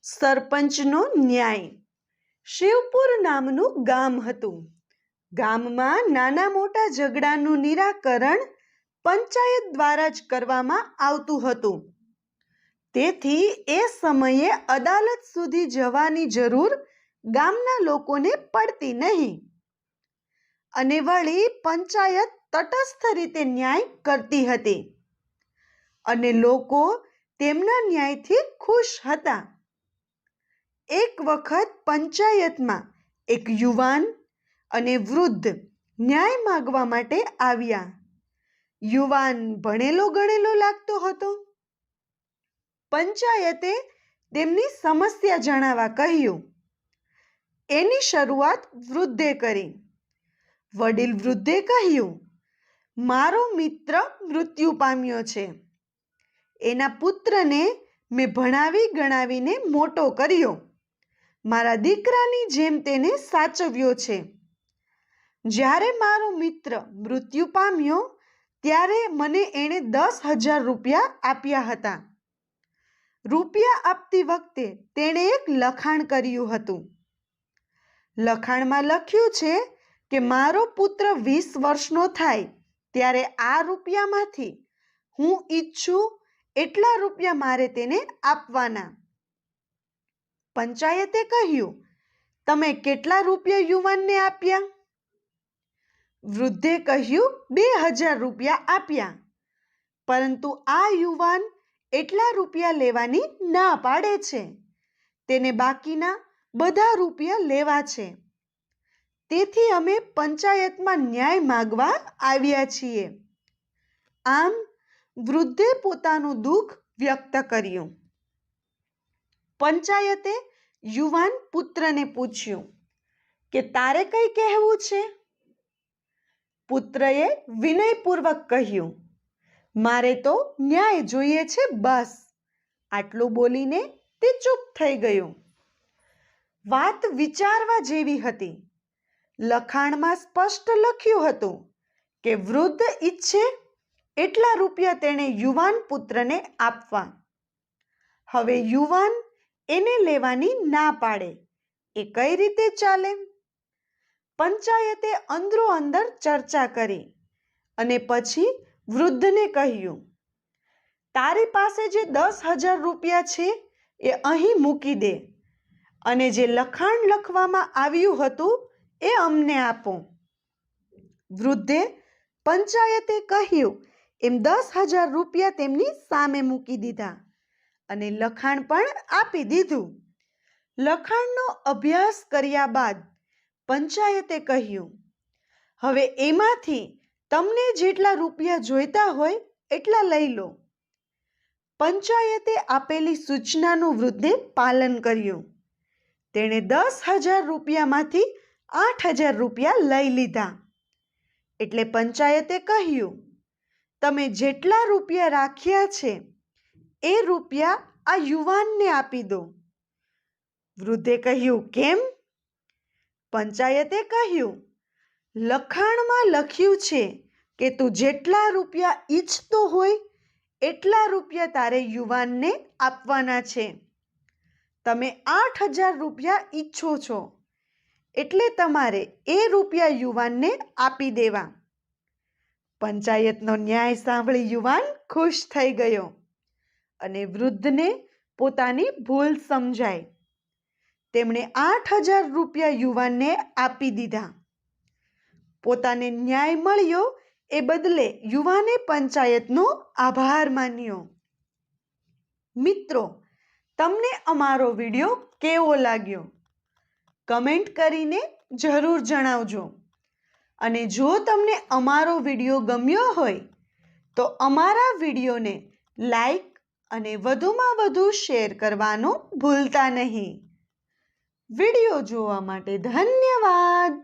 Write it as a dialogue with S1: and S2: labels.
S1: સરપંચનો ન્યાય. શિવપુર નામનું ગામ હતું. ગામમાં નાના મોટા ઝઘડાનું નિરાકરણ પંચાયત દ્વારા જ કરવામાં આવતું હતું. તેથી એ સમયે અદાલત સુધી જવાની જરૂર ગામના લોકોને પડતી નહીં. અને વળી પંચાયત તટસ્થ રીતે ન્યાય કરતી હતી અને લોકો તેમના ન્યાયથી ખુશ હતા. એક વખત પંચાયતમાં એક યુવાન અને વૃદ્ધ ન્યાય માંગવા માટે આવ્યા. યુવાન ભણેલો ગણેલો લાગતો હતો. પંચાયતે તેમની સમસ્યા જણાવવા કહ્યું. એની શરૂઆત વૃદ્ધે કરી. વડીલ વૃદ્ધે કહ્યું, મારો મિત્ર મૃત્યુ પામ્યો છે. એના પુત્રને મેં ભણાવી ગણાવીને મોટો કર્યો. મારા દીકરાની જેમ તેને સાચવ્યો છે. જ્યારે મારો મિત્ર મૃત્યુ પામ્યો ત્યારે મને એણે 10,000 રૂપિયા આપ્યા હતા. રૂપિયા આપતી વખતે તેણે એક લખાણ કર્યું હતું. લખાણમાં લખ્યું છે કે મારો પુત્ર 20 વર્ષનો થાય ત્યારે આ રૂપિયામાંથી હું ઈચ્છું એટલા રૂપિયા મારે તેને આપવાના. પંચાયતે કહ્યું, તમે કેટલા રૂપિયા યુવાનને આપ્યા? વૃદ્ધે કહ્યું, 2,000 રૂપિયા આપ્યા. પરંતુ આ યુવાન એટલા રૂપિયા લેવાની ના પાડે છે. તેને બાકીના બધા રૂપિયા લેવા છે. તેથી અમે પંચાયતમાં ન્યાય માંગવા આવ્યા છીએ. આમ વૃદ્ધે પોતાનું દુઃખ વ્યક્ત કર્યું. પંચાયતે યુવાન પુત્રને પૂછ્યું કે તારે કંઈ કહેવું છે? પુત્રએ વિનયપૂર્વક કહ્યું, મારે તો ન્યાય જોઈએ છે બસ. આટલું બોલીને તે ચૂપ થઈ ગયો. વાત વિચારવા જેવી હતી. લખાણમાં સ્પષ્ટ લખ્યું હતું કે વૃદ્ધ ઈચ્છે એટલા રૂપિયા તેણે યુવાન પુત્રને આપવા. હવે યુવાન એને લેવાની ના પાડે એ કઈ રીતે ચાલે? પંચાયતે અંદરો અંદર ચર્ચા કરી અને પછી વૃદ્ધને કહ્યું, તારી પાસે જે 10,000 રૂપિયા છે એ અહીં મૂકી દે અને જે લખાણ લખવામાં આવ્યું હતું એ અમને આપો. વૃદ્ધે પંચાયતે કહ્યું એમ 10,000 રૂપિયા તેમની સામે મૂકી દીધા અને લખાણ પણ આપી દીધું. લખાણનો અભ્યાસ કર્યા બાદ પંચાયતે કહ્યું, હવે એમાંથી તમને જેટલા રૂપિયા જોઈતા હોય એટલા લઈ લો. પંચાયતે આપેલી સૂચનાનું વૃદ્ધે પાલન કર્યું. તેણે 10,000 રૂપિયામાંથી 8,000 રૂપિયા લઈ લીધા. એટલે પંચાયતે કહ્યું, તમે જેટલા રૂપિયા રાખ્યા છે એ રૂપિયા આ યુવાનને આપી દો. વૃદ્ધે કહ્યું, કેમ? પંચાયતે કહ્યું, લખાણમાં લખ્યું છે કે તું જેટલા રૂપિયા ઈચ્છતો હોય એટલા રૂપિયા તારે યુવાનને આપવાના છે. તમે 8,000 રૂપિયા ઈચ્છો છો એટલે તમારે એ રૂપિયા યુવાનને આપી દેવા. પંચાયતનો ન્યાય સાંભળી યુવાન ખુશ થઈ ગયો અને વૃદ્ધને પોતાની ભૂલ સમજાઈ. તેમણે 8,000 રૂપિયા યુવાનને આપી દીધા. પોતાને ન્યાય મળ્યો એ બદલે યુવાને પંચાયતનો આભાર માન્યો. મિત્રો, તમને અમારો વિડીયો કેવો લાગ્યો? કમેન્ટ કરીને જરૂર જણાવજો. અને જો તમને અમારો વિડીયો ગમ્યો હોય તો અમારા વિડીયોને લાઈક અને વધુમાં વધુ શેર કરવાનું ભૂલતા નહીં. વિડીયો જોવા માટે ધન્યવાદ.